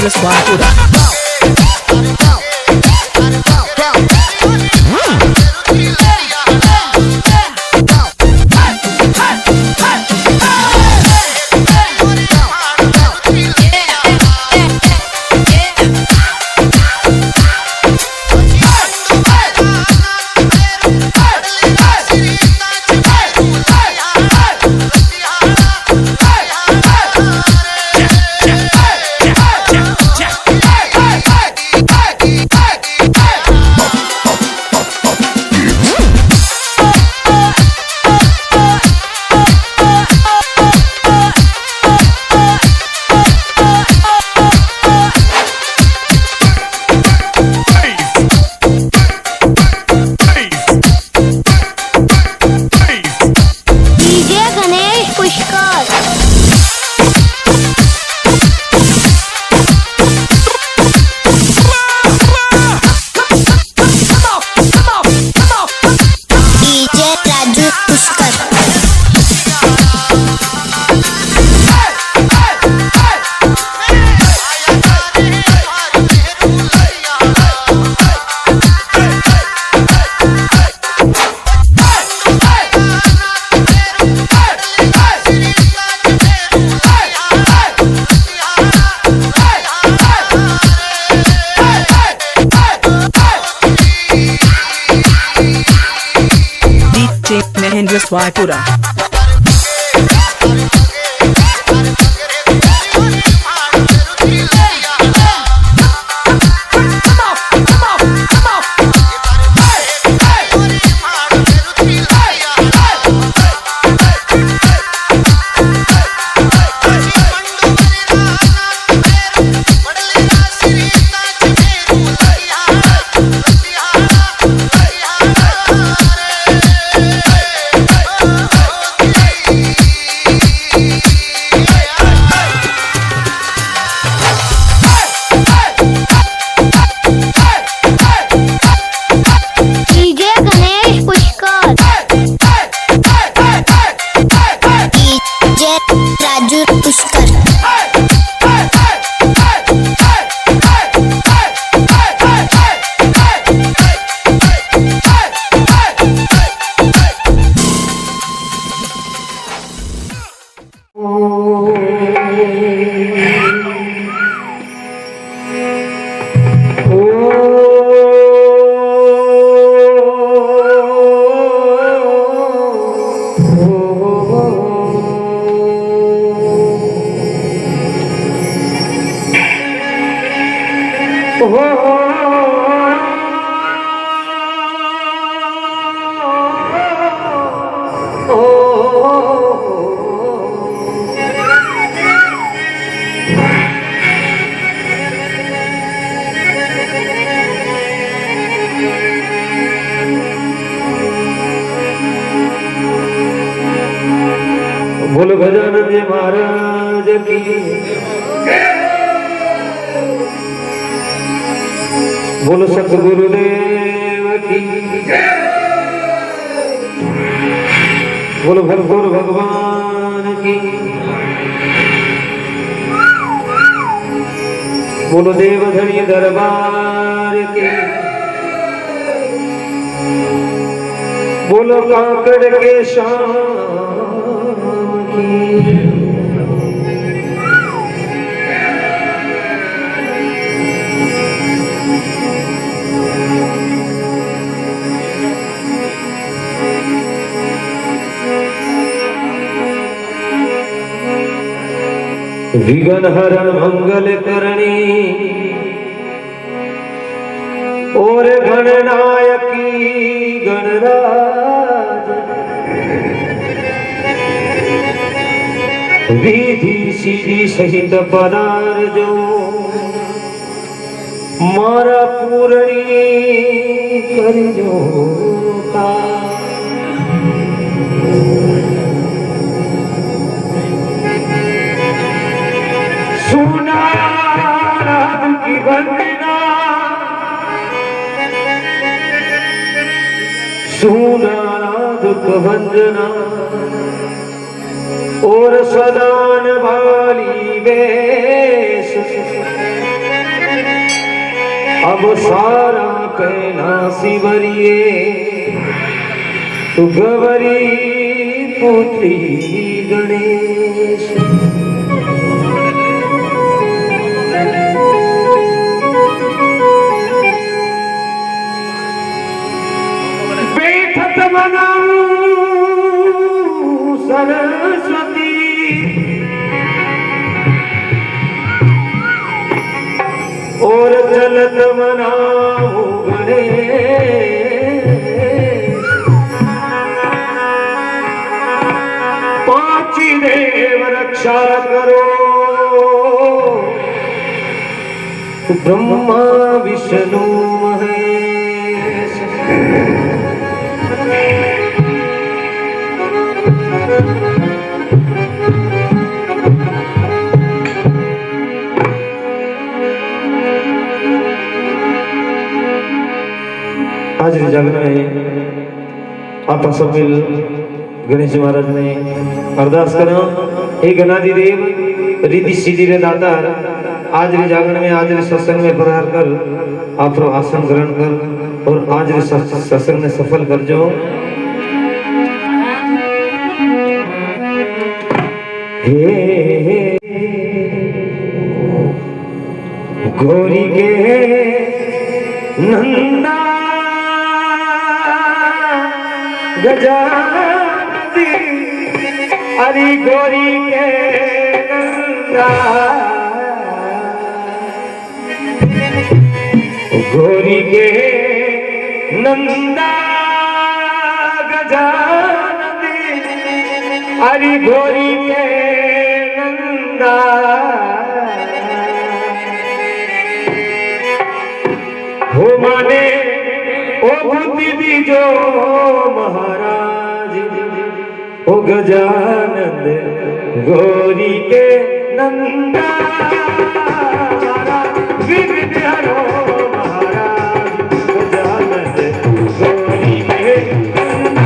Mahendra Swapura. Mahendra Swapura. बोल भजन जी महाराज की बोल सतगुरुदेव की बोल भगवान भगवान की बोलो देवधनी दरबार की बोलो काकड़ के शाम विघ्न हरण मंगल करणी और गणनायकी गणराज विधि सीधी सहित पदार जो मारा पूरणी कर जो का सुना की वंदना सुना दुख वंदना और सदान वाली वेश अब सारा कैलासी बरिए तू गवरी पुत्री गणेश। बैठत मनाऊं सरस्वती और चलत मनाऊं गणेश। पांची देव रक्षा करो ब्रह्मा विष्णु महेश। आज जागरण में आप सब मिल गणेश जी महाराज ने अरदास करो। हे गणाधि देव रिद्धि सिद्धि रे दातार, आज रे जागरण में आज रे सत्संग में प्रहार कर आप आसन ग्रहण कर और आज रे सत्संग में सफल कर जो। हे गौरी के नंदा गजानंदी, अरे गौरी के नंदा, गौरी के नंदा गजानंदी, अरे गौरी के नंदा। हो माने ओ बुद्धि दीजो महाराज, ओ गजानंद गौरी के नंदा। विघ्न हरो महाराज, गजानंद गौरी के नंदा।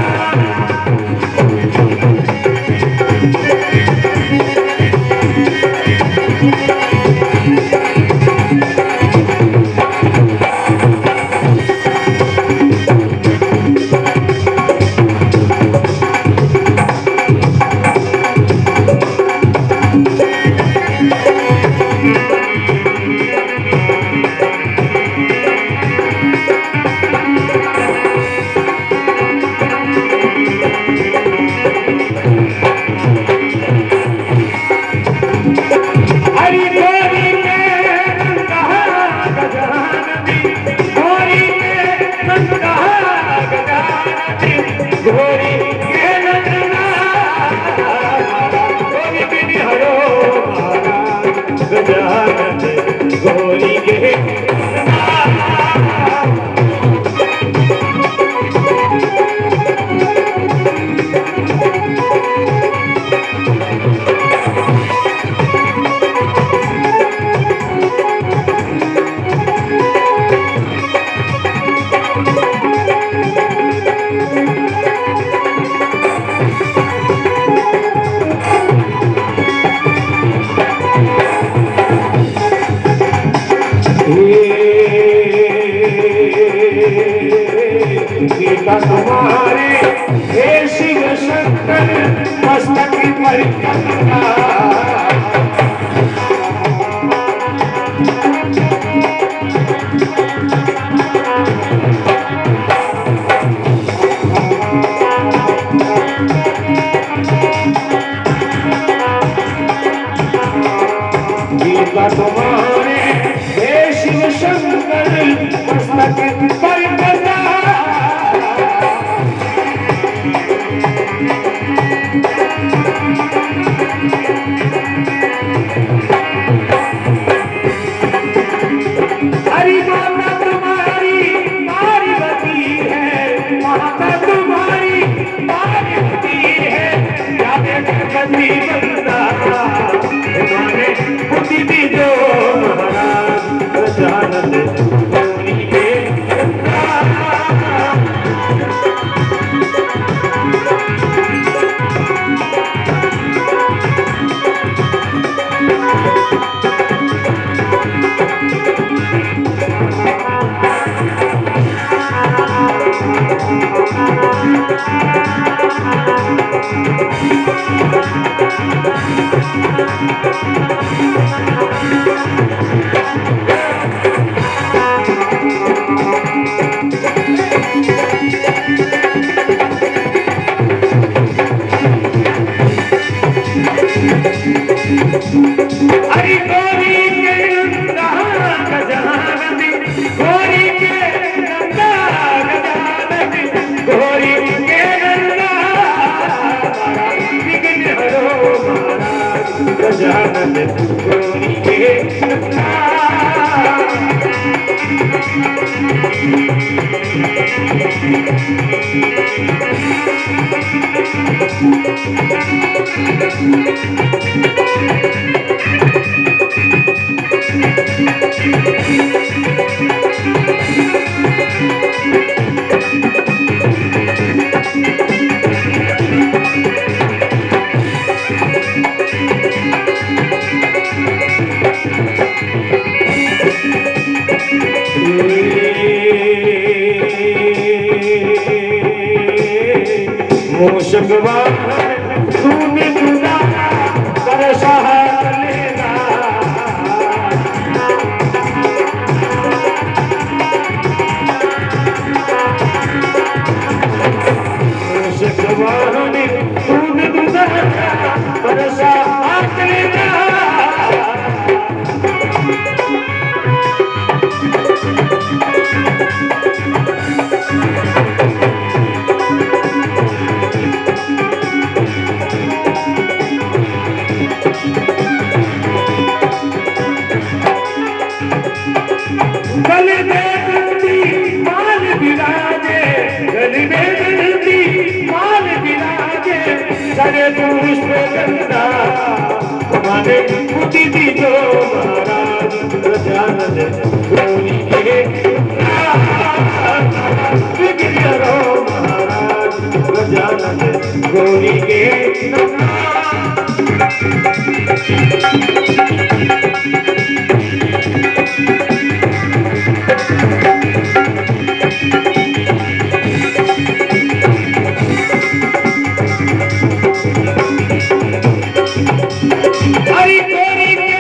तुम्हारे हे शिव शंकर मस्तक पर गीता तुम्हारे हे शिव शंकर मस्तक पर तूने जुदा कर सहार लेना शिकवाने तूने जुदा कर सहार लेना सारे पुष्प गंगा हमारे मुक्ति दी जो महाराज गजानन गौरी के विग्रह महाराज गजानन गौरी के गौरी के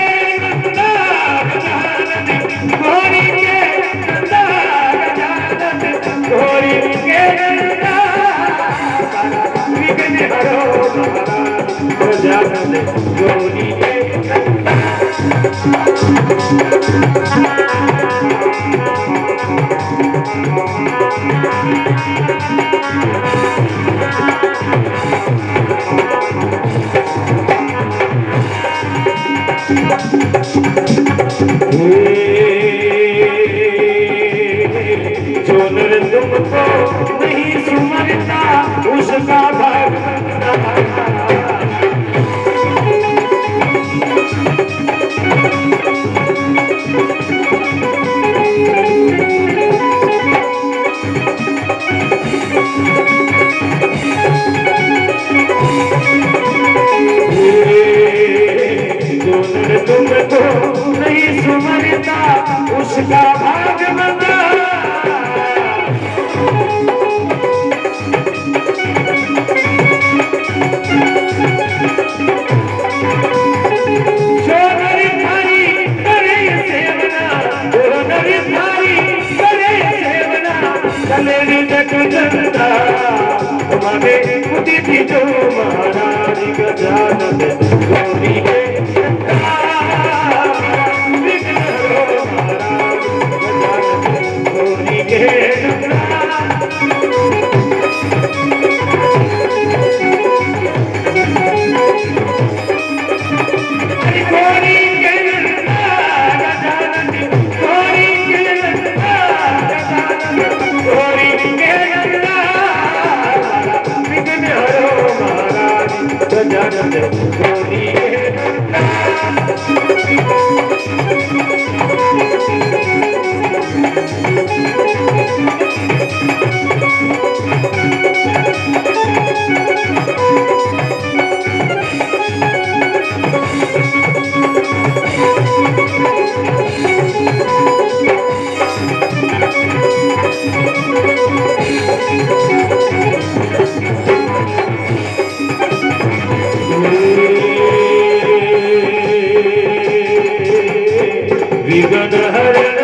जो नर तुमको नहीं सुमरता उसका भाग तुमको नहीं सुमरता उसका भाग बंदा जो नरी थारी करे सेवना जो नरी थारी करे सेवना चले जग जनता हमारे मुक्ति जो महाराज गजानन गौरी के गजानन विघ्न हरण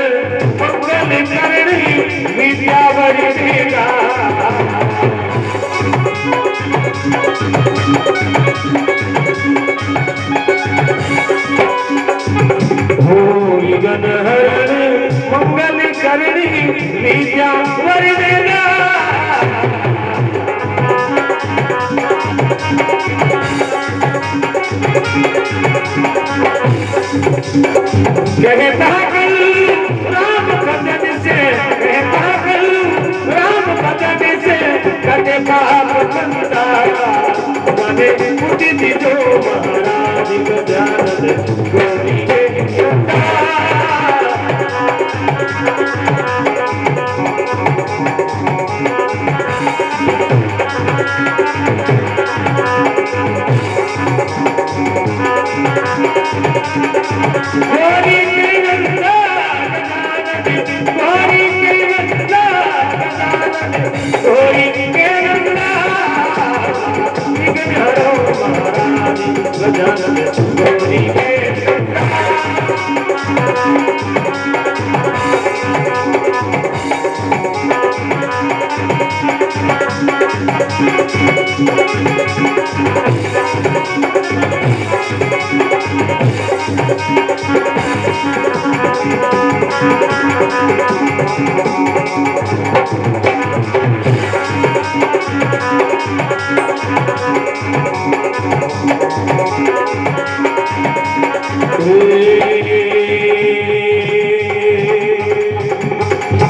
मंगल करणी विद्यावरी देगा हो विघ्न हरण मंगल करणी विद्यावरी देगा कहता कल राम भजन से कहता कल राम भजन से कटे पाप बंदा मने उदित जो महाराज गजानन गौरी के सदा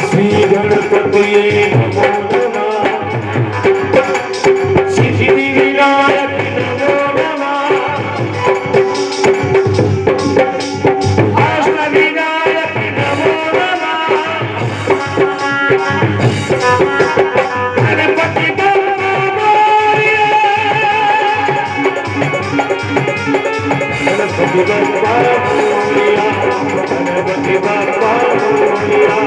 श्री गणपति नमो नमः सिद्धि विनायक नमो नमः अष्ट विनायक नमो नमः गणपति बप्पा मोरया गणपति बप्पा मोरया गणपति बप्पा मोरया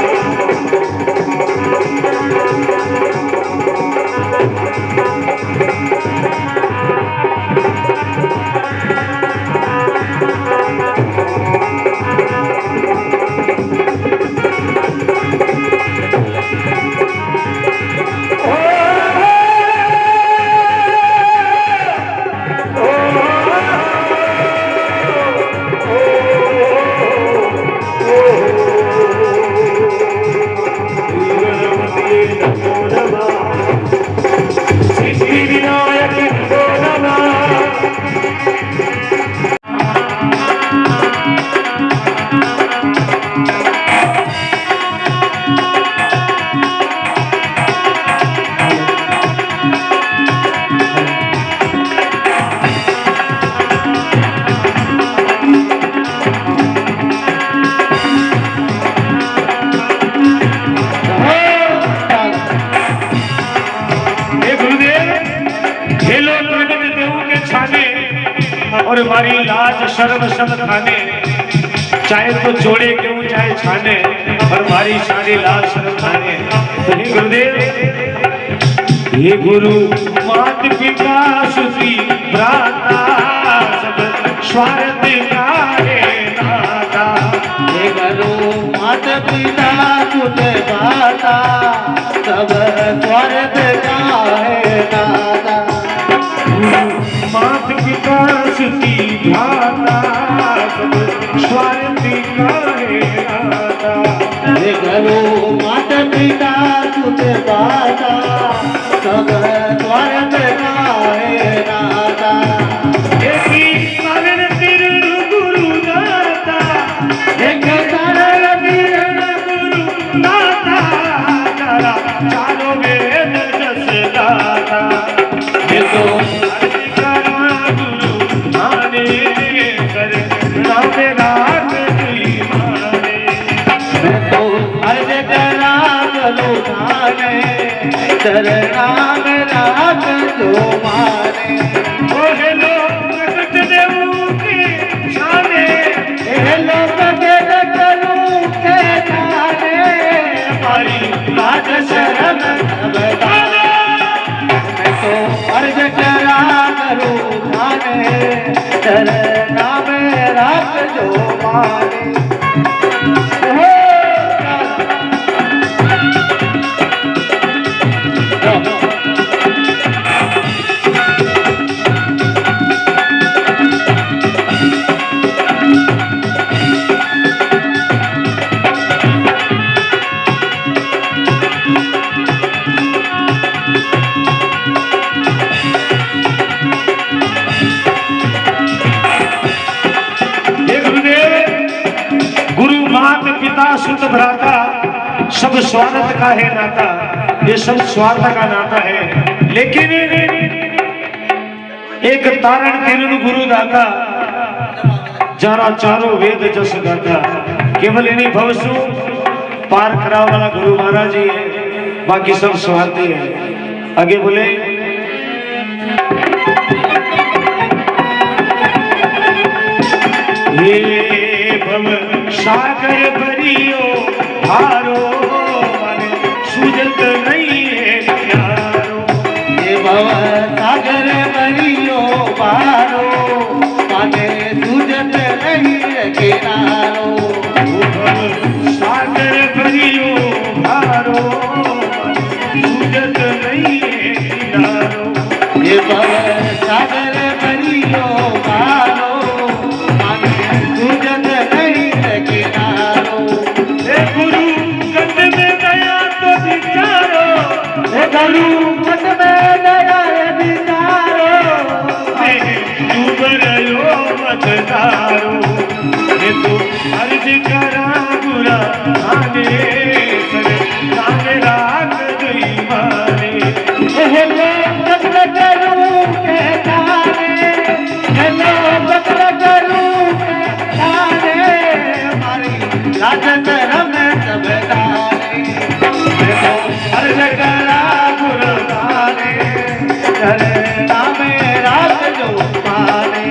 और हमारी लाज शर्म सब खाने चाहे तो जोड़े क्यों चाहे छाने और हमारी सारी लाज शर्म खाने तो हे गुरुदेव हे गुरु मात पिता सुधी भ्राता सब स्वार्थ का है नाता हे गुरु मात पिता सुधी भ्राता सब स्वार्थ का है नाता मात पिता सुधी भ्राता सब स्वार्थ का है नाता हे गुरु मात पिता सुधी भ्राता सब स्वार्थ का है नाता नाम राख जो माने ओ हेलो प्रकट देवू के शाने हेलो प्रकट करूं के जाने हमारी लाज शर्म बताने मैं तो अर्ज करा करूं माने तेरे नाम राख जो माने संत भ्राता सब स्वार्थ का है नाता, ये सब स्वार्थ का नाता है। लेकिन एक तारण किरण गुरु दाता जारा चारों वेद जस गाता, केवल इन्हीं भवसु पार करा वाला गुरु महाराज जी है, बाकी सब स्वार्थी है। आगे बोले ये भव सागर भरियो हारो माने सूझत नहीं है किनारो, ये भव सागर भरियो हारो माने सूझत नहीं है किनारो। सागर भरियो हारो सूझत नहीं है किनारो, ये भव सागर भरियो हारो माने सूझत नहीं है किनारो। हे गुरु कट में गया तो विचारो, हे गुरु मत में गया विचारो, डूब रहो मत तारो, ये तो अर्ज करा बुरा आने सर नामे रात गई माने। हे लोग करूं के तारे, हे लोग करूं के तारे, हमारी राजत रमे सब तारे। देखो अर्ज करा बुरा तारे, चले नामे रात जो पाने।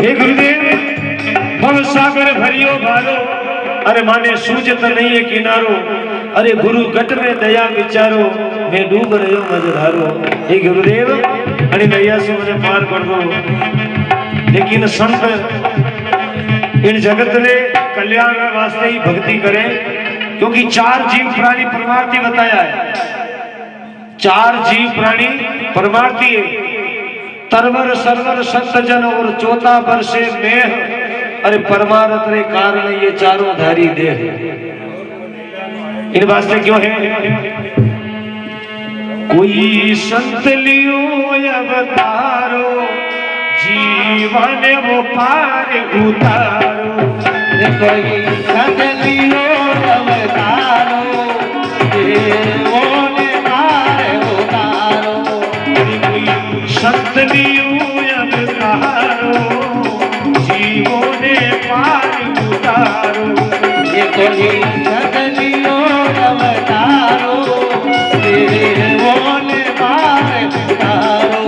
हे गुरुदेव भव सागर भरियो भारो, अरे माने सूझत नहीं है किनारो, अरे गुरु गट में दया विचारो, मैं डूब रहो मझधारो। हे गुरुदेव अरे नैया से मुझे पार कर दो। लेकिन संत इन जगत ने कल्याण वास्ते ही भक्ति करें, क्योंकि चार जीव प्राणी परमार्थी बताया है, चार जीव प्राणी परमार्थी है, तरवर सरवर संत जन और चौथा वर्षे मेह, अरे परमार्थ रे कारण ये चारों धारी देह। इन वास्ते क्यों है कोई संत लियो अवतारो, जीवन वो पार उतारो, कोई संत लियो अवतारो, जीवन पार उतारो। संत लियो अवतारो, जीवन पार उतारो, ये कोई संत लियो अवतारो, जीवन पार उतारो।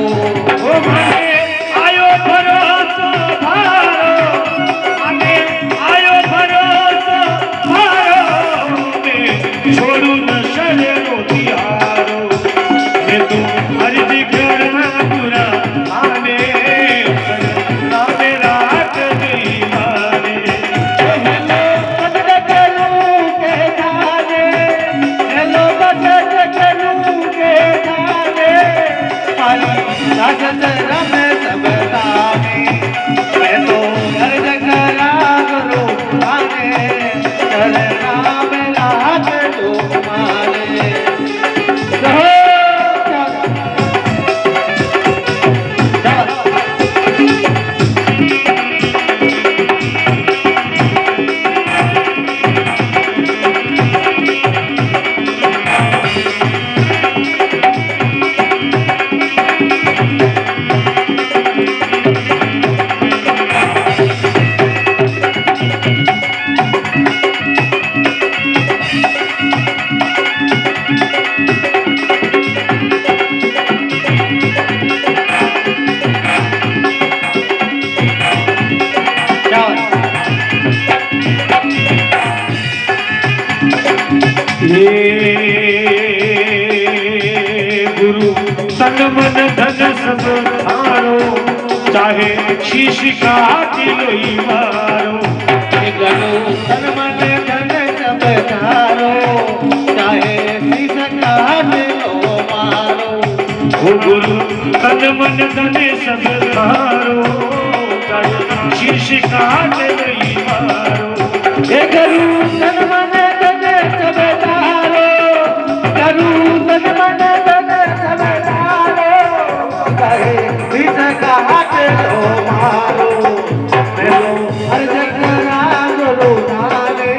ओ माने आयो भरोसा भारो, माने आयो भरोसा भारो, मैं छोड़ू न शरणो तिहारो, मैं तो अर्ज करना बुरा आने नामे रात गई माने। हेलो बदल करूं के जाने, हेलो बदल करूं के जाने, पाली राजत रमे सब ताने। मैं तो अर्ज करा गुरु आने, चल नाम रात जो माने। गुरु तन मन धन सब थारो, चाहे शीश का किलोई मारो। गुरु तन तन मन धन सब तारो शीश काट गई मारो हे गुरु तन मन धन सब तारो गुरु तन मन धन सब तारो कहे शीश काट लो मारो मेलो हर जगना गुरु नारे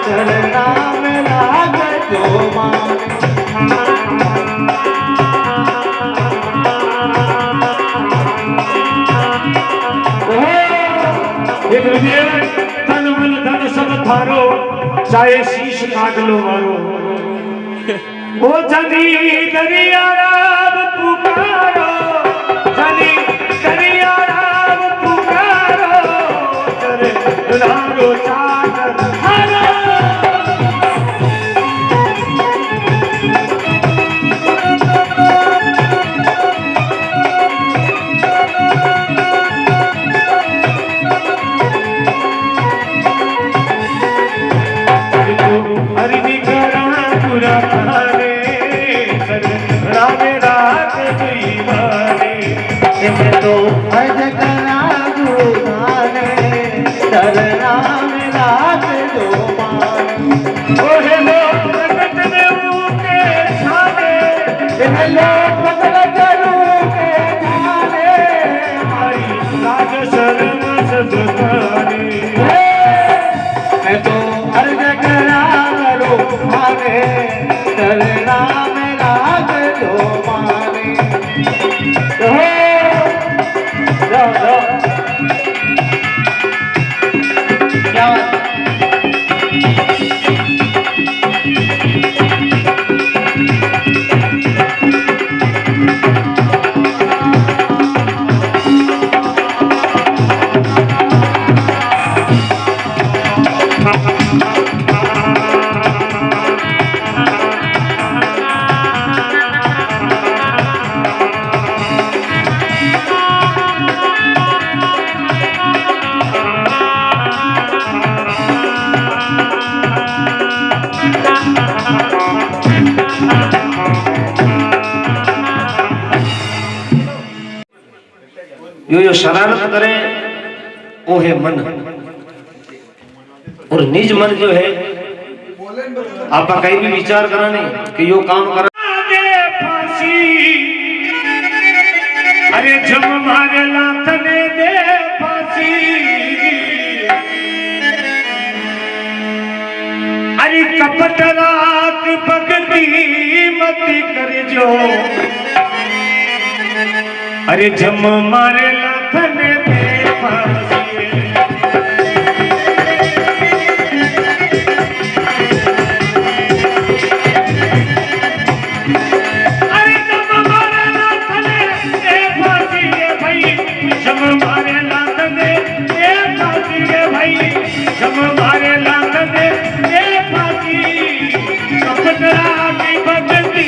चलना में लाग जो मारे तन मन धन सब थारो चाहे शीश काट लो मारो ओ जनी दरिया राम पुकारो जनी दरिया राम पुकारो चले दुलारो चादर हारो तो हज करा गुरुदाने चलना में रात दो ओहे लो प्रकट में ऊके छाने लो प्रकट करूं के जाने आई लाज शर्म सब तारी मैं तो हज करा गुरुदाने चलना में रात दो माने यो शरारत करे वो है मन और निज मन जो है आप कहीं भी विचार करा नहीं कि यो काम करा फांसी अरे जब मारे लाथने दे फांसी अरे कपट रात भक्ति मत कर जो अरे जम मारे लाथने दे फांसी अरे जम मारे लाथने दे फांसी भाई जम मारे लाथने दे फांसी भाई जम मारे लाथने दे फांसी कपटरा की भक्ति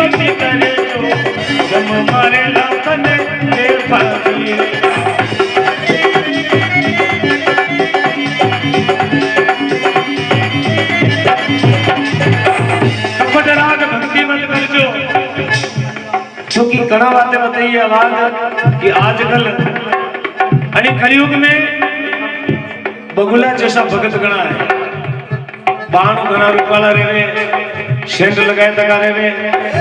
मत करे जो जम मारे लाथने दे फांसी क्योंकि कड़ा बातें बताइए आवाज कि आजकल कलयुग में बगुला जैसा भगत गणा है बाणु घना रूपाला रेवे शेंड लगाए तका रेवे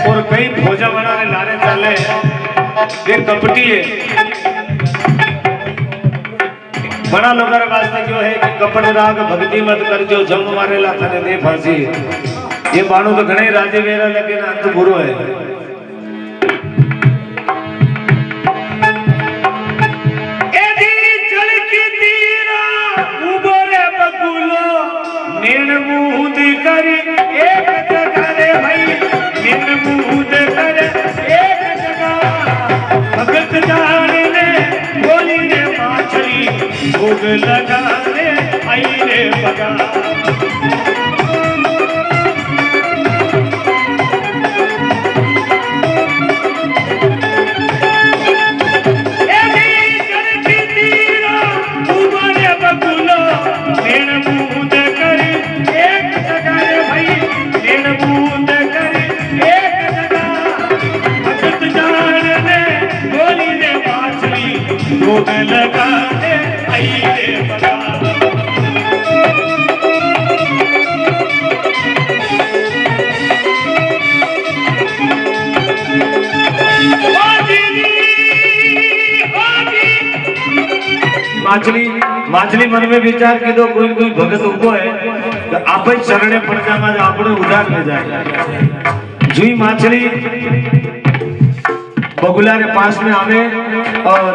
और कई भोजा बनाने लारे चाले ये कपटी है बड़ा लोगर वास्ते क्यों है कि कपट राग भक्ति मत कर जो जम मारे लाथने दे फांसी ये बाणु तो घणे राजे वेरा लगे ना अंत बुरो है करी एक जगह रे भाई निन मुंद कर एक जगह भगत जाने ने बोली रे माछली भोग लगा रे आई रे बगा आई रे पगा माछली माछली मन में विचार की दो कोई कोई भगत उभो है तो आप ही चरणे पड़जा में आपने उदार में जाए जुई माछली बगुला के पास में आवे और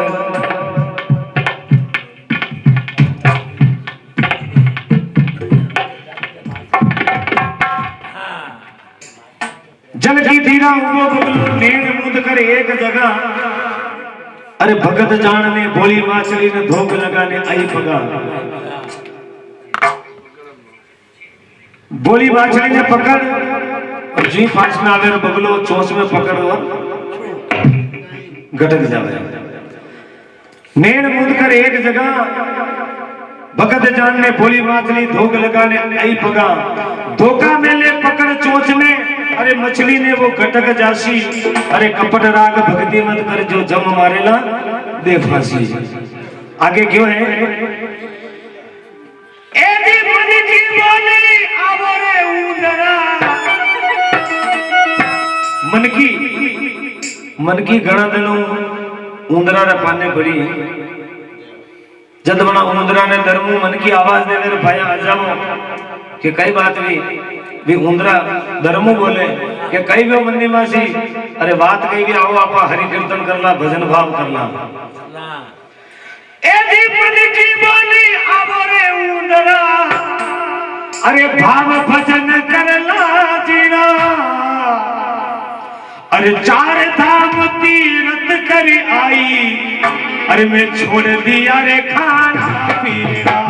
जल की धीरा उभो बगुलो नेण मुद कर एक जगह अरे भगत जान ने भोली माछली ने धोख लगाने आई पगा भोली माछली ने पकड़ और जी पास में आवे बगलो चोंच में पकड़ और गटक जावे नेण मुद कर एक जगह भगत जान ने भोली माछली धोख लगाने आई पगा धोखा में ले पकड़ चोंच में अरे मछली ने वो गटक जासी अरे कपट राग भक्ति मत कर जो जम मारेला दे फांसी आगे क्यों है एदी मनी की बोली आवरे उदरा मन की गणा दिनों उंदरा रे पाने पड़ी जद बना उंदरा ने धर्मू मन की आवाज दे मेरे भाई आ जाओ कि कई बात भी उंदरा धर्मू बोले कि कई भी मंदी मासी अरे बात कई भी आओ आपा हरि कीर्तन करला भजन भाव करला एदी मन की बोली आवरे उंदरा अरे भाव भजन करला जीना अरे चार धाम तीरथ कर आई अरे मैं छोड़ दिया रे खाना पीना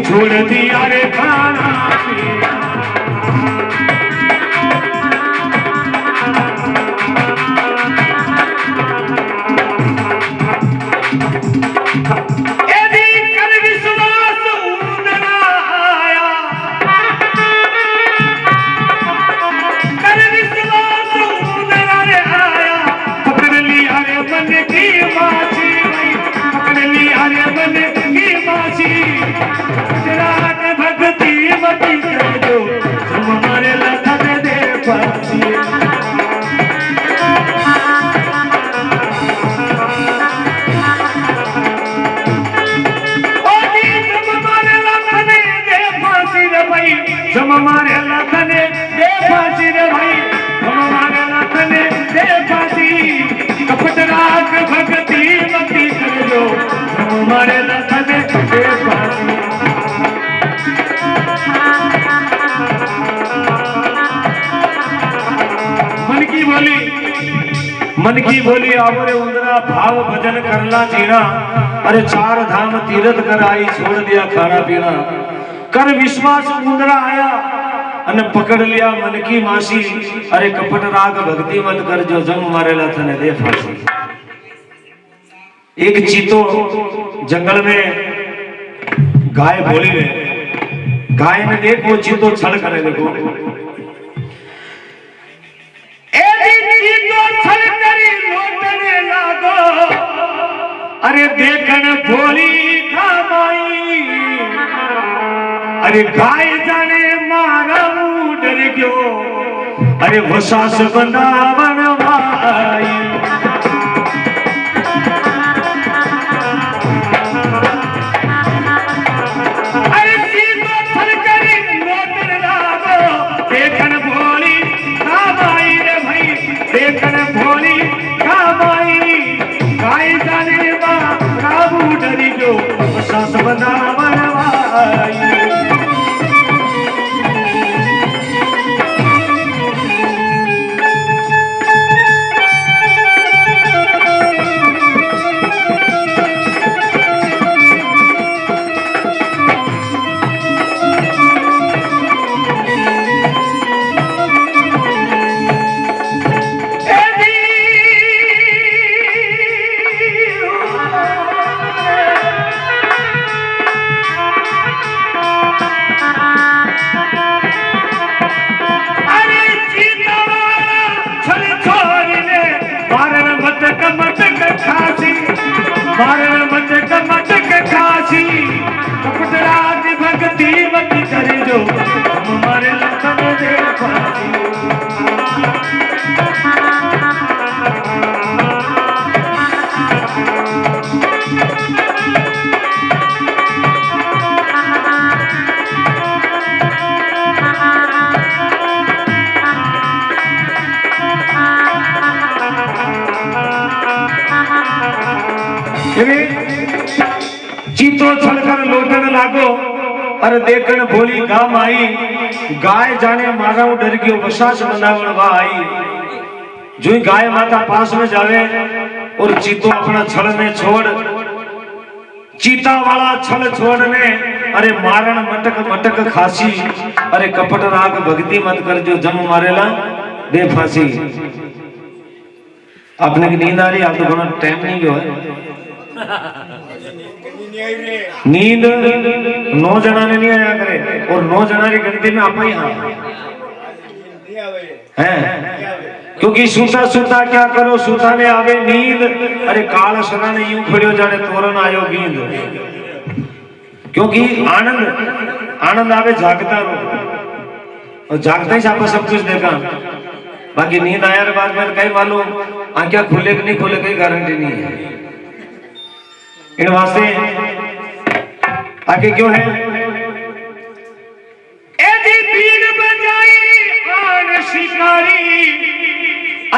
छोड़ दिया रे खाना यदि कर विश्वास उंदरा आया कर विश्वास उंदरा रे आया पकड़ लिया रे मन की माछी पकड़ लिया रे मन की माछी भक्ति मती कर दो तुम हमारे लखन दे फांसी ओ जी तुम हमारे लखन दे फांसी रे भाई तुम हमारे लखन दे फांसी रे भाई तुम हमारे लखन दे फांसी कपट राख भक्ति मती कर दो तुम हमारे लखन दे फांसी मन की बोली आवरे उंदरा भाव भजन करला जीना अरे चार धाम तीरथ कर आई छोड़ दिया खाना पीना कर विश्वास उंदरा आया अने पकड़ लिया मन की मासी अरे कपट राग भक्ति मत कर जो जम मारेला थने दे फांसी एक चीतो जंगल में गाय बोली में गाय ने देख वो चीतो छल करे देखो अरे देखन भोली कमाई अरे गाय जाने मारा डर गयो अरे वो सास बनावन भाई अरे सीधो थल करी लोटन लागो देखन भोली कमाई रे भाई देखन भोली कमाई गाय जाने डरी जो सास बनावन भाई मारण मटक मटक खासी कपट राज भक्ति मत कर जो हमारे लखन दे फांसी चीतो छलकर लोटन लागो अरे देखन भोली गाम आई गाय जाने मारा डर गयो वसास बनावण वा आई जो ही गाय माता पास में जावे और चीतो अपना छल ने छोड़ चीता वाला छल छोड़ने अरे मारण मटक मटक खासी अरे कपट राग भक्ति मत कर जो जम मारेला दे फांसी। आपने की नींद आ रही आप तो बड़ा टाइम नहीं गयो है नींद 9 जना ने नहीं आया करे और 9 जना की गिनती में आप ही हाँ हैं क्योंकि सूता सूता क्या करो सूता ने आवे नींद अरे काल सरा ने यूं खड़ियो जाने तोरण आयो नींद क्योंकि आनंद आनंद आवे जागता रहो और जागता ही आप सब कुछ देखा बाकी नींद आया रे बाद में कई मालूम आंखें खुले कि नहीं खुले कई गारंटी नहीं है इन वास्ते आगे क्यों है एदी बीन बजाई आन शिकारी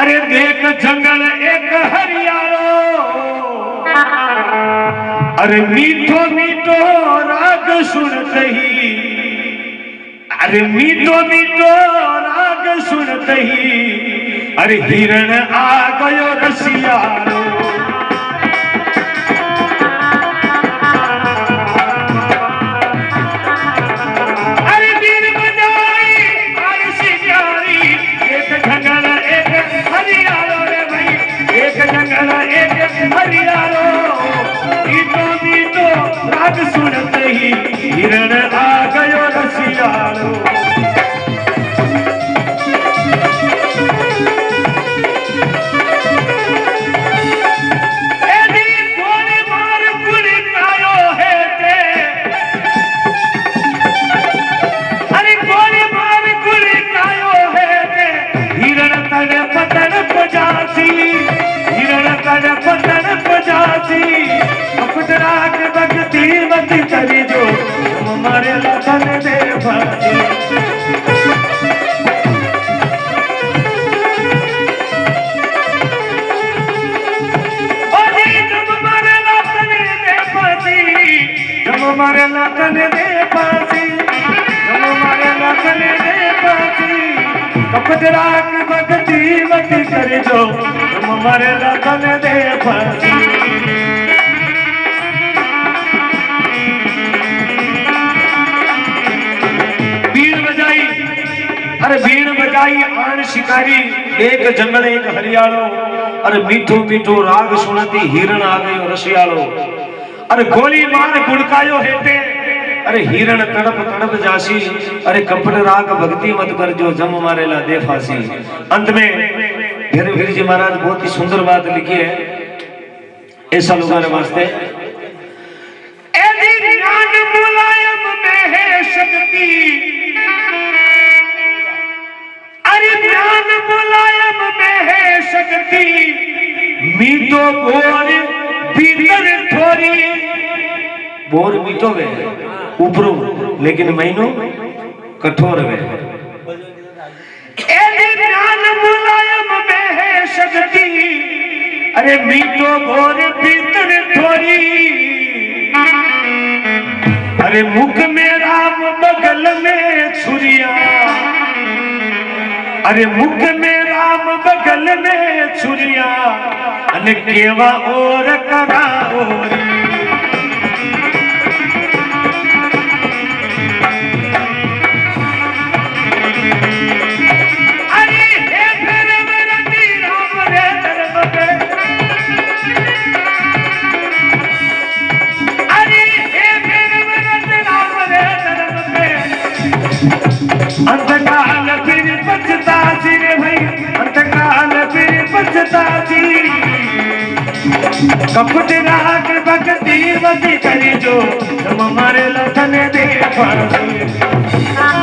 अरे देख जंगल एक हरियालो अरे मीठो मीठो राग सुनते ही अरे मीठो मीठो राग सुनते ही अरे हिरण आ गयो रसियालो हरियालो मीठो मीठो राग सुनते ही हिरण आ गयो रसियालो एदी गोली मार गुली कायो है ते अरे गोली मार गुली कायो है ते हिरण तने पतन पजासी हिरण तने पतन पजासी कपट राग भक्ति मत करी जो हमारे लखन दे फांसी हमारे लखन दे फांसी हमारे लखन दे फांसी कपट राग भक्ति मत कर जो हमारे लखन दे फांसी बीन बजाई अरे बीन बजाई आन शिकारी एक जंगल एक हरियालो अरे मीठो मीठो राग सुनती हिरण आ गयो रसियालो अरे गोली मार गुड़कायो हेते अरे हिरण तड़प तड़प जासी अरे कपट राग भक्ति मत कर जो जम मारेला दे फांसी। अंत में वीर जी महाराज बहुत ही सुंदर बात लिखी है ऐसा लोगों के वास्ते ज्ञान मुलायम में है शक्ति अरे ज्ञान मुलायम में है शक्ति मीठो बोर भीतर थोड़ी बोर मीठो वे ऊपरो लेकिन महीनो कठोर वे ज्ञान मुलायम में है शक्ति अरे मीठो बोर भीतर थोड़ी अरे मुख में राम बगल में छुरिया अरे मुख में राम बगल में छुरिया अने केवा और करा और अंतकाल फिर पछतासी रे भाई अंतकाल फिर पछतासी कपट राग बसी करी जो तुम मारे लथने दे फांसी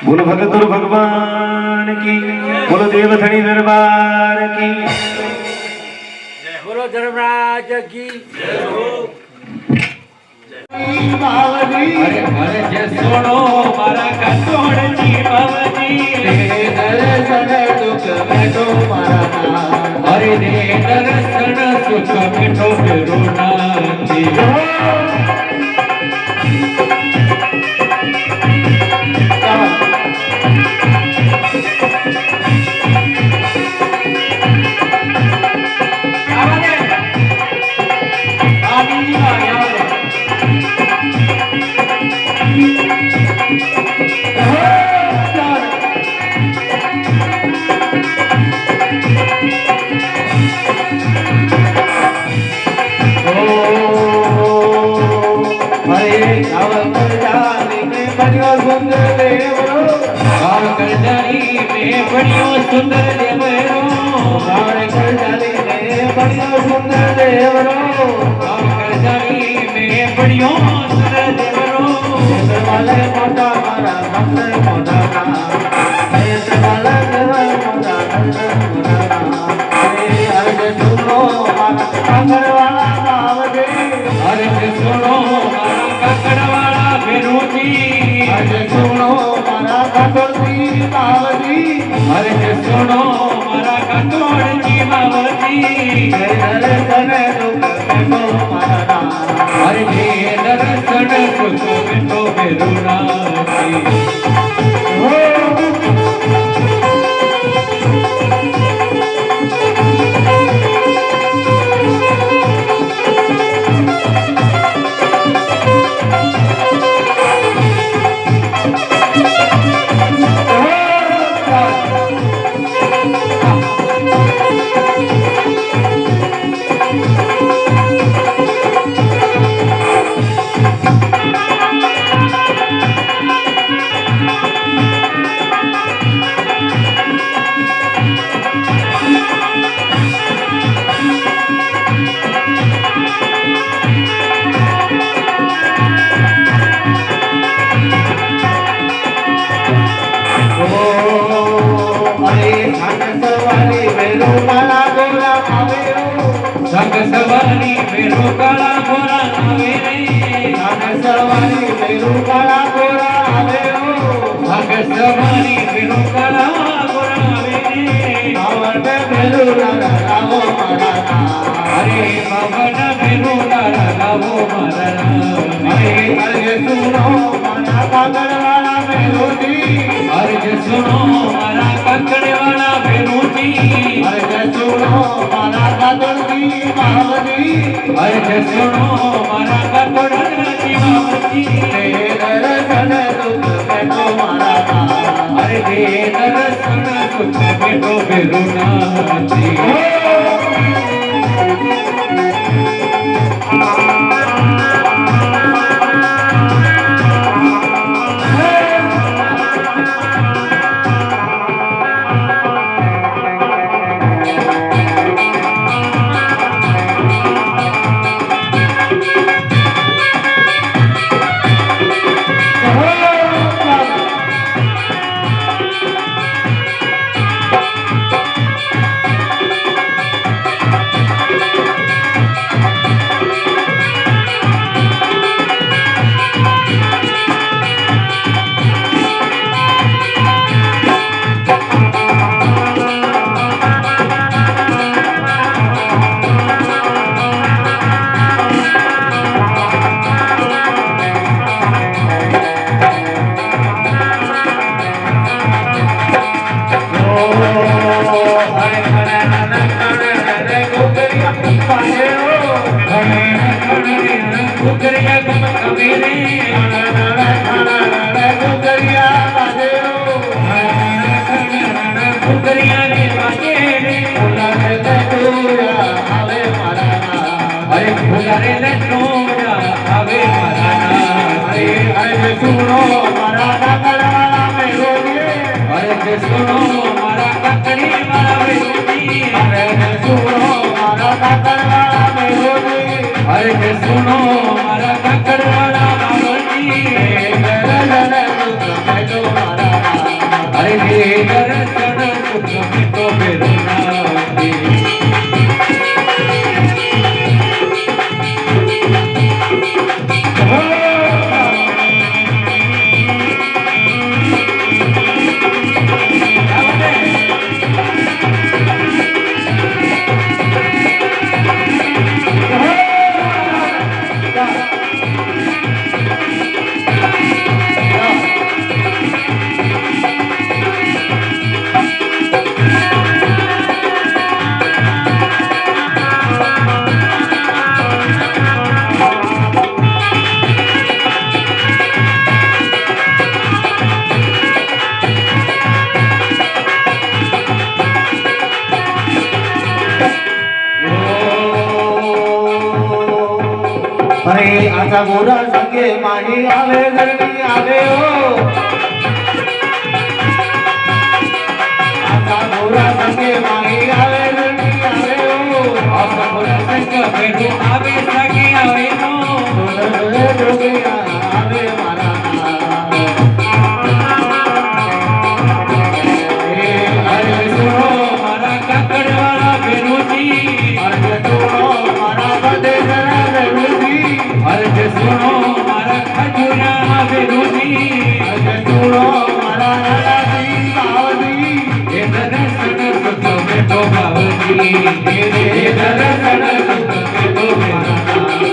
बोलो भगत और भगवान की, बोलो देव धनी दरबार की, बोलो धर्मराज की अरे अरे जे सोनो मारा का सोड़ जी बाबजी रे दर्शन दुख बैठो मारा नाम अरे रे दर्शन सुख बैठो मेरो नाम जी सुंदर देवरो गाँव करजाली में बढ़ियो सुंदर देवरो गाँव करजाली में बढ़ियो सुंदर देवरो वाले मोटा मारा भक्त मोटा वाला मोटा अरे अरे सुनो मारा काकड़ वाला बावजी अरे सुनो मारा काकड़ वाला बेरोजी अरे सुनो मारा काकड़ की बावजी अरे सुनो मारा कटोड़ जी बाबजी दर्शन दुख बैठो मारा अरे दर्शन सुख बैठो मेरो नाम संग सवारी मेरो काला गोरा आवे रे संग सवारी मेरो काला गोरा आवे रो संग सवारी मेरो काला गोरा आवे रे भवन मेरो लाला लावो मारा अरे भवन मेरो लाला लावो मारा अरे अरे सुनो मारा काकड़ वाला मेरो जी अरे सुनो मारा काकड़ वाला मेरो जी अरे सुनो मारा काकड़ की बावजी अरे सुनो मारा काकड़ की बावजी दर्शन दुख बैठो मारा अरे दर्शन दुख बैठो मेरो नाम जी અરે સુનો મારા કાકડી વાળા બેરોજી અરે સુનો મારા કાકડ વાળા બેરોજી અરે સુનો મારા કાકડ વાળા બાબજી અરે દર્શન સુખ તો બેરોના अरे आजा गोरा संगे माही आवे धरणी आवे हो आजा गोरा संगे माही आवे धरणी आवे हो આસા બોલા સંગ બેઠો આવે સાગી આવે નો डोले डोले आवे मारा અરે સુનો મારા કાકડ વાળા બેરોજી अरे तोड़ो मारा बदे जरा बेरुजी અરે સુનો મારા ખજૂરા બેરોજી अरे तोड़ो मारा राजा दी बावदी એ દર્શન સુખ બેઠો બાવજી એ દર્શન સુખ બેઠો બાવજી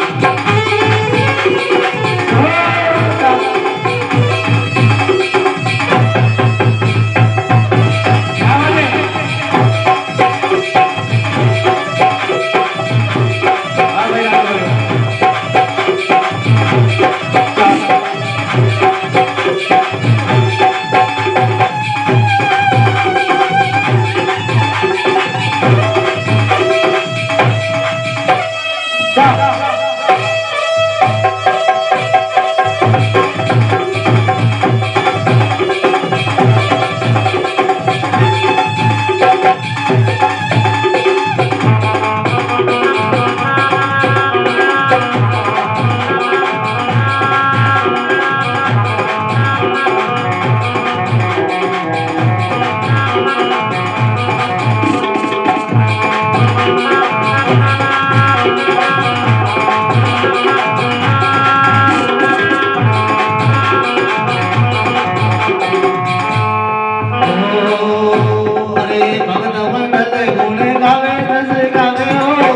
अरे भगत मंडल गुण गावे रस गावे हो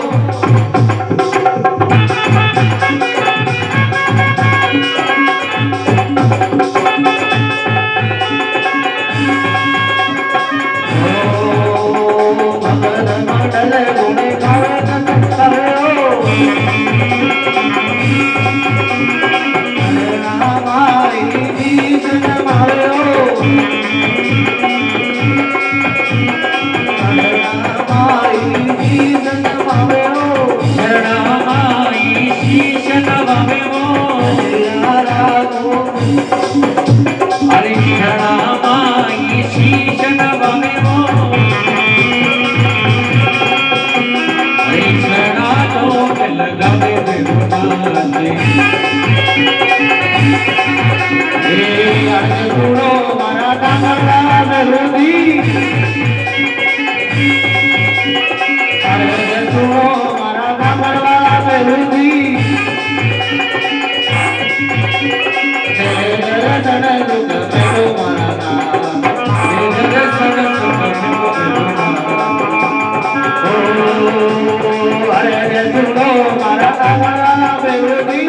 भगत मंडल गुण गावे रस गावे हो अरे रामाई जी जन्मावे हो શરણામાઈ શીશ નવાવે મો અરે શરણામાઈ શીશ નવાવે મો અરે શરણાનો લગાવે દેવનાને मारा कांगड़ा बेरुदी अरे सुनो मारा कांगड़ा बेरुदी तेरे दर्शन दुख मेरो मारा એ દર્શન સુખ બેઠો अरे सुनो मारा कांगड़ा बेरुदी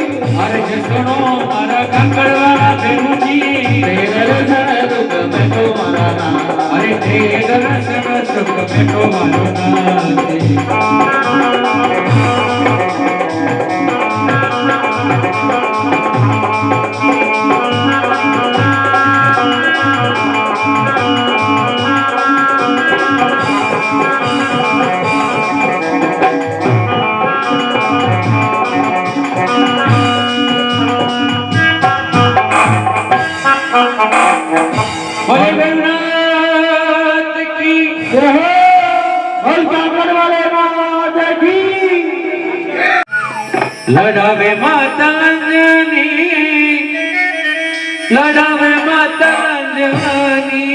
અરે સુનો મારા કાકડ વાળા બેરોજી तेरे दर्शन दुख मेरो मारा અરે તે દર્શન સુખ બેઠો મારો નાથે બોલે બેના लड़ावे माता अंजनी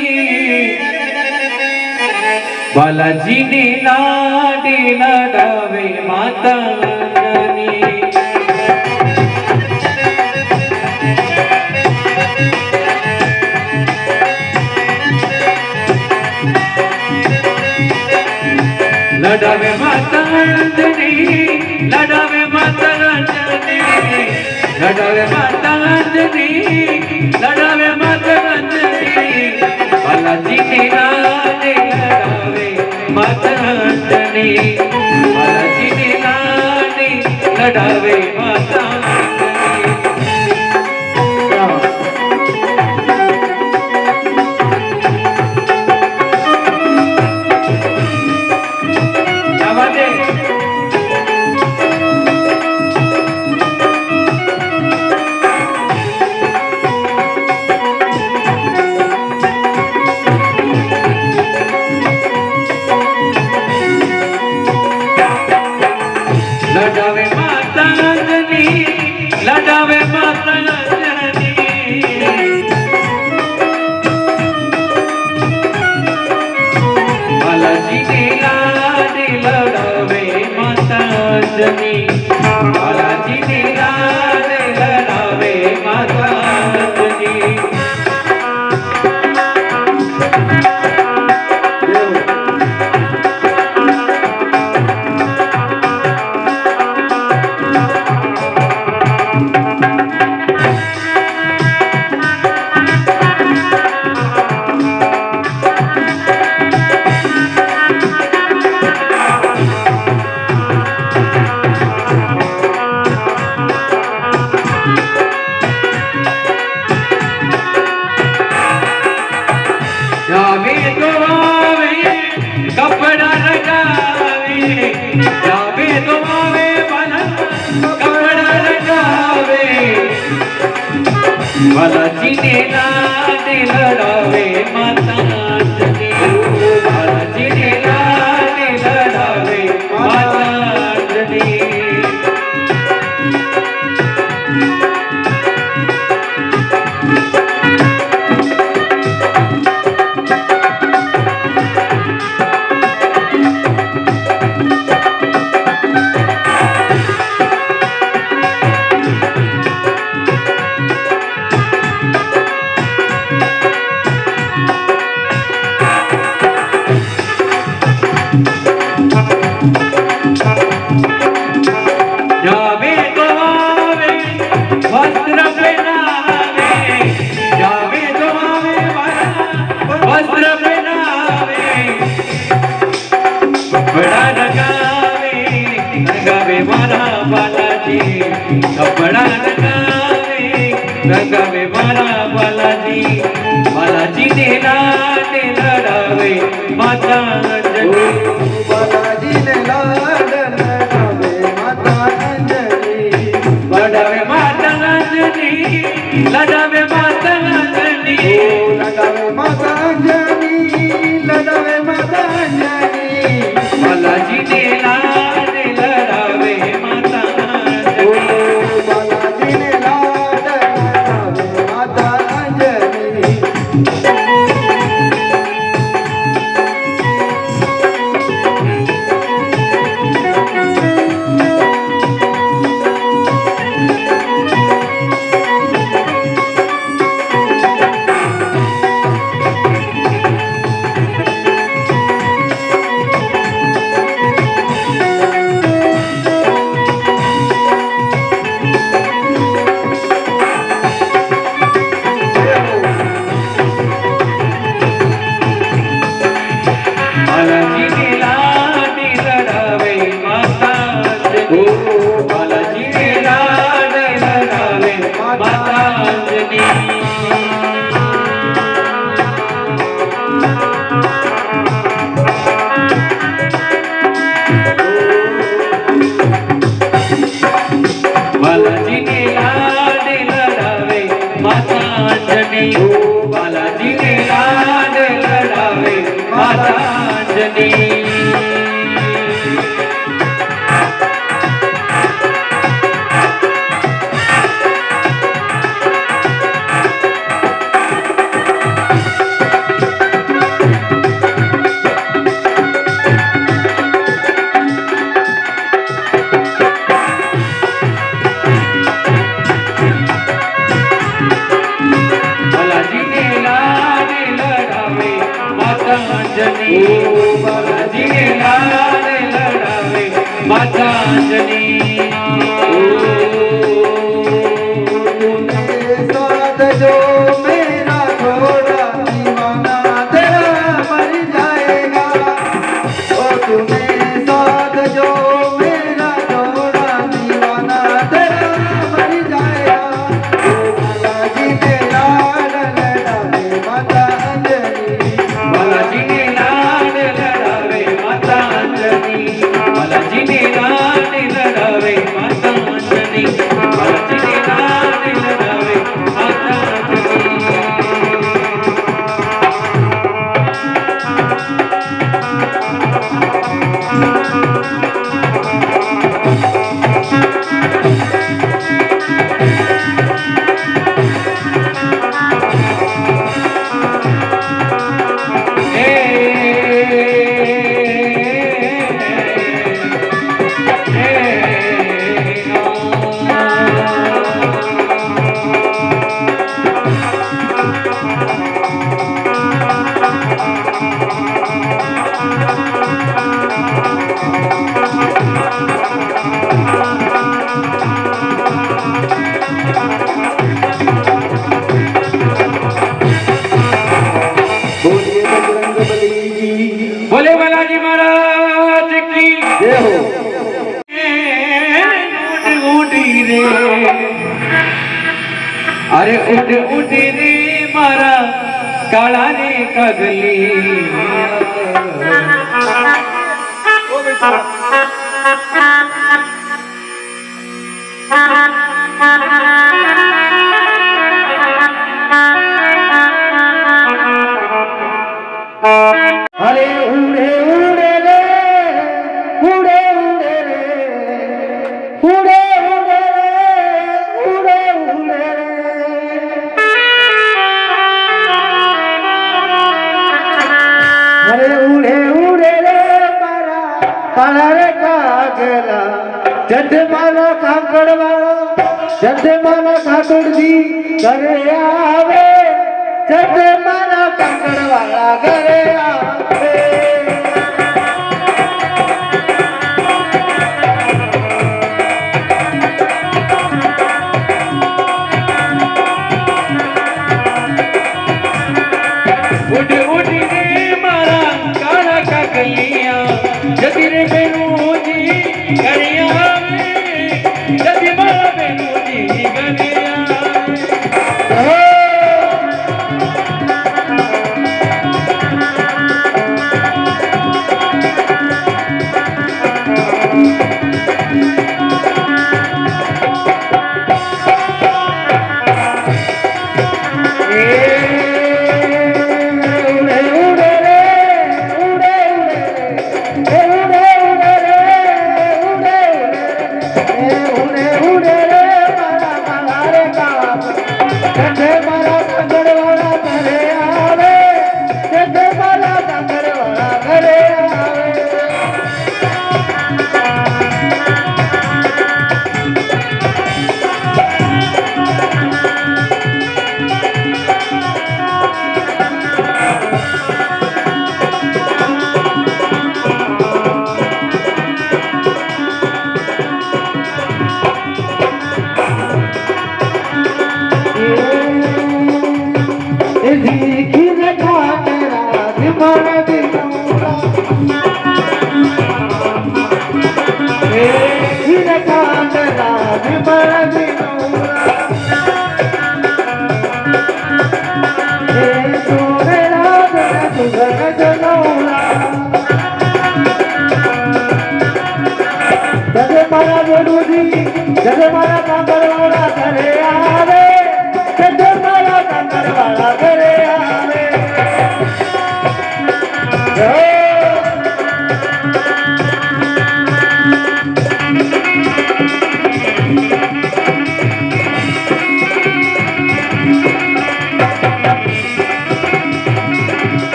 बालाजी ने लाडे लड़ावे माता अंजनी लड़ावे माता अंजनी लड़ावे माता अंजनी लड़ावे माता अंजनी लड़ावे माता अंजनी बालाजी ने लाडे लड़ावे माता अंजनी बालाजी ने लाडे लड़ावे माता लड़ावे माता अंजनी लड़ावे माता अंजनी बालाजी ने लाडे लड़ावे माता अंजनी बालाजी ने लाडे लड़ावे माता अंजनी जावे तो आवे कपड़ा लगावे जावे तो आवे वाला कपड़ा लगावे बालाजी ने लाडे लड़ावे माता अंजनी बालाजी ने लाडे लड़ावे माता अंजनी जावे तो आवे वस्त्र पहनावे जावे तो आवे वस्त्र पहनावे कपड़ा लगावे लगावे मारा बालाजी कपड़ा लगावे लगावे मारा बालाजी बालाजी ने लाडे लड़ावे माता अंजनी बालाजी ने लाड लड़ावे माता अंजनी लड़ावे माता अंजनी लड़ावे माता अंजनी लड़ावे माता अंजनी लड़ावे माता अंजनी बालाजी ने लाडे लड़ावे माता अंजनी बालाजी ने लाड लड़ावे माता अंजनी बालाजी ने लाडे लड़ावे माता अंजनी बालाजी ने लाडे लड़ावे माता अंजनी बालाजी ने लाडे लड़ावे माता अंजनी बालाजी ने लाडे लड़ावे माता अंजनी अरे उठ उठ रे मारा काला रे कगली अरे उड़े उड़े रे उड़े उड़े रे उड़े उड़े रे उड़े उड़े रे अरे उड़े उड़े रे मारा काला रे कागला जट मारा काकड़ वाला जट मारा काकड़ दी करे आवे जट मारा काकड़ वाला करे आवे उठ उठ रे मारा काला कगलिया जति रे बेनू जी गरिया में जति मारा बेनू जी गरिया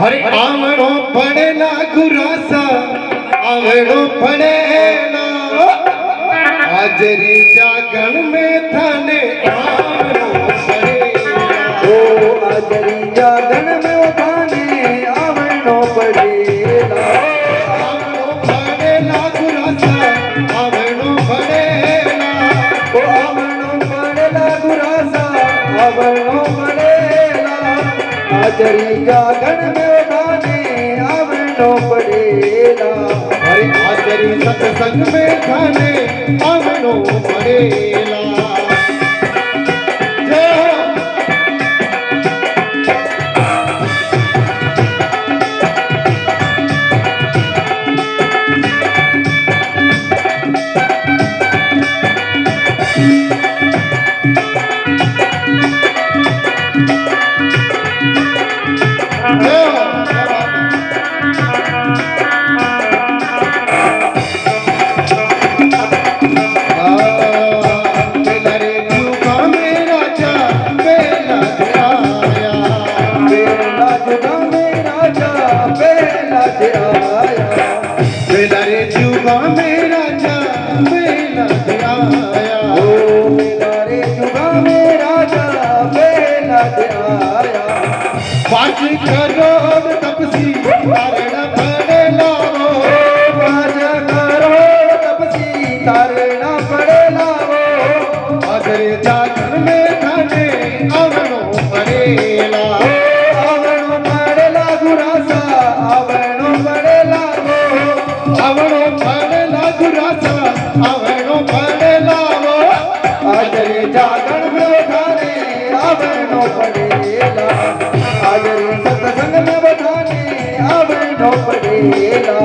हरे आवणो पड़ेला गुरासा आवणो पड़ेला हाजरी जागण में थाने आवणो पड़ेला ओ हाजरी जागण में थाने आवणो पड़ेला आवणो पड़ेला गुरासा आवणो पड़ेला ओ आवणो पड़ेला गुरासा आवणो पड़ेला हाजरी जागण में पड़ेला हरि हाजरी सत्संग में खाने आवनो पड़ेला आवणो पड़ेला वो आवणो पड़ेला गुरासा आवणो पड़ेला वो आज रे जागरण में बठाने आवणो पड़ेला आज रे सत्संग में बठाने आवणो पड़ेला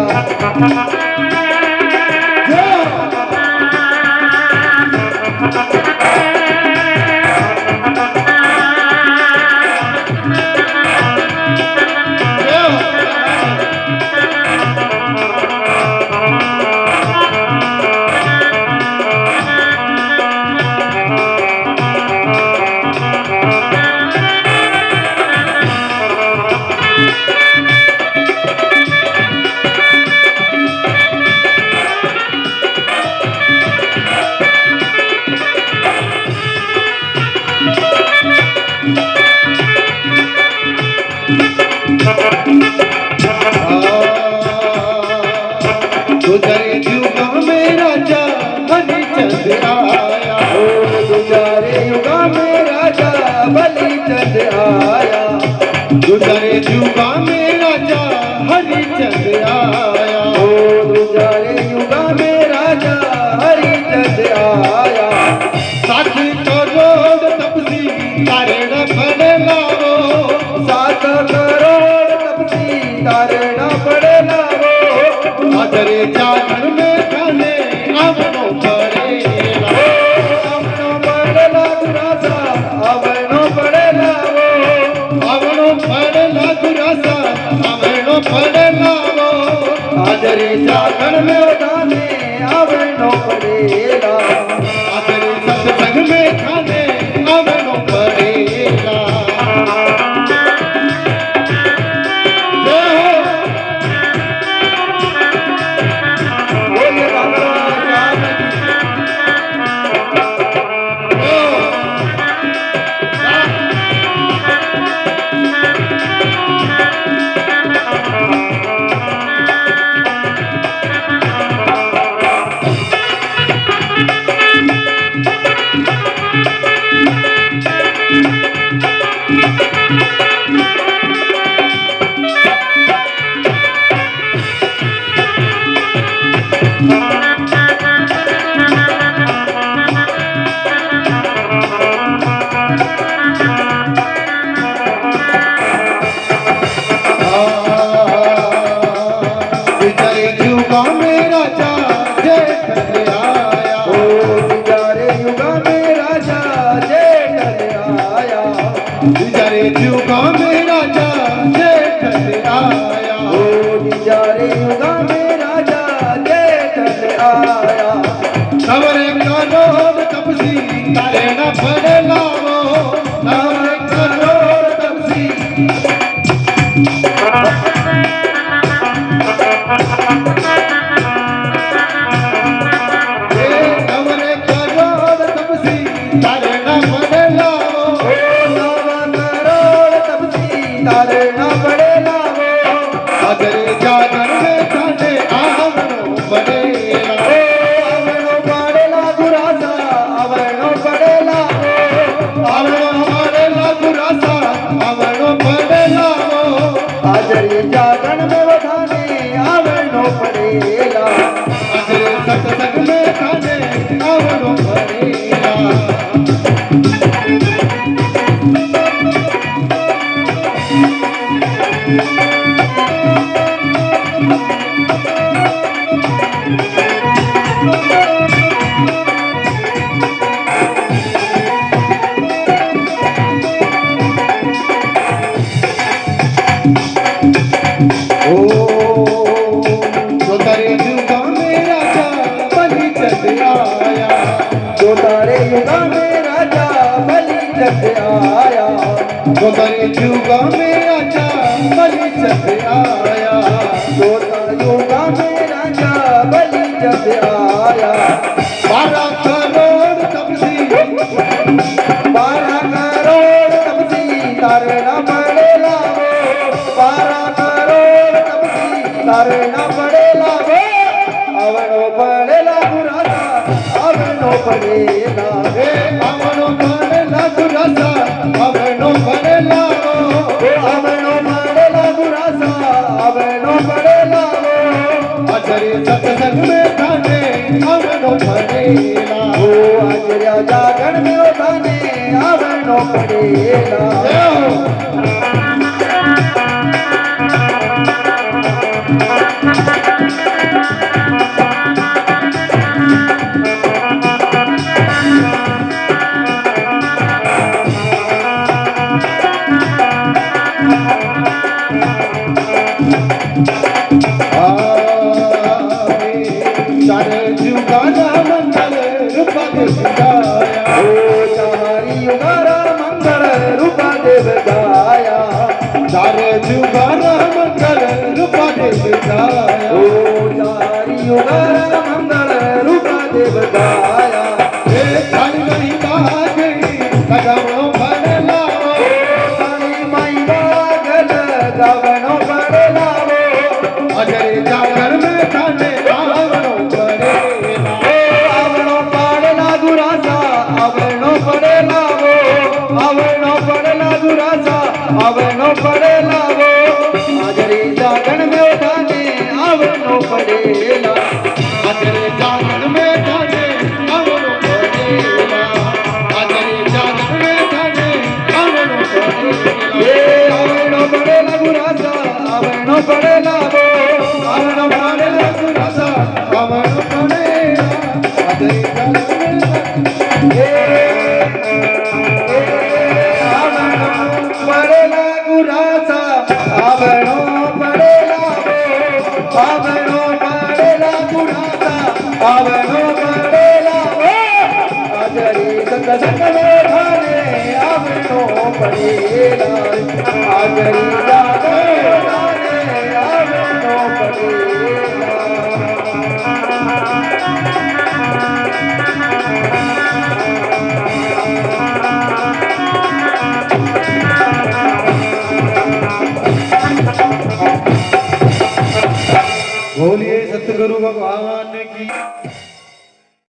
गुजरे युग में राजा बलिचंद आया ओ गुजरे युग में राजा बलिचंद आया गुजरे युग में राजा हरिचंद आया ओ गुजरे युग में राजा हरिचंद आया 7 करोड़ तपसी तारण पड़ेला वो 7 करोड़ तपसी तारण पड़ेला वो आदरे जागरण में खाने आवणो पड़ेला आवणो पड़ेला गुरासा आवणो पड़ेला वो आवणो पड़ेला गुरासा आवणो पड़ेला वो आदरे जागरण में खाने आवणो पड़ेला आदरे सत्संग में खाने आवणो पड़ेला युगा में राजा जेठ आया ओ निजारे युगा में राजा जेठ आया नवरे करोड़ तपसी तारे न पड़ेला वो नवरे करोड़ तपसी नवरे करोड़ तपसी तारे न पड़ेला तारे न पड़ेला वो अगरे जागरण में खाने आवणो पड़ेला आवणो पड़ेला गुरासा आवणो पड़ेला आवणो पड़ेला गुरासा आवणो पड़ेला वो अगरे जागरण में बठाने आवणो पड़ेला अगरे सत्संग में खाने आवणो पड़ेला गोबरे युगा में राजा बलि जब आया गोता युगा में राजा बलि जब आया 12 करोड़ तपसी 12 करोड़ तपसी तारे न पड़ेला वो 12 करोड़ तपसी तारे न पड़ेला वो आवणो पड़ेला गुरासा आवणो पड़ेला हे आवणो पड़ेला गुरासा आवणो पड़ेला वो आवणो पड़ेला गुरासा आवनो पड़ेला वो अजरे सत्संग में थाने आवनो पड़ेला वो अजरे जागरण में थाने आवनो पड़ेला आवनो पड़ेला वो अजरे जागरण में थाने आवनो पड़ेला अजरे जागरण में थाने आवनो पड़ेला अजरे जागरण में थाने आवनो पड़ेला ये आवनो पड़ेला गुरासा आवनो पड़ेला वो आवनो पड़ेला गुरासा आवनो पड़ेला अजरे जागरण में ये पड़ेला गुरासा आवनो पड़ेला वो आवनो पड़ेला गुरासा आवनो पड़ेला वो अजरी सत्संग में थाने आवनो पड़ेला अजरी जागरण थाने आवनो पड़ेला बोलिए सतगुरु भगवान की।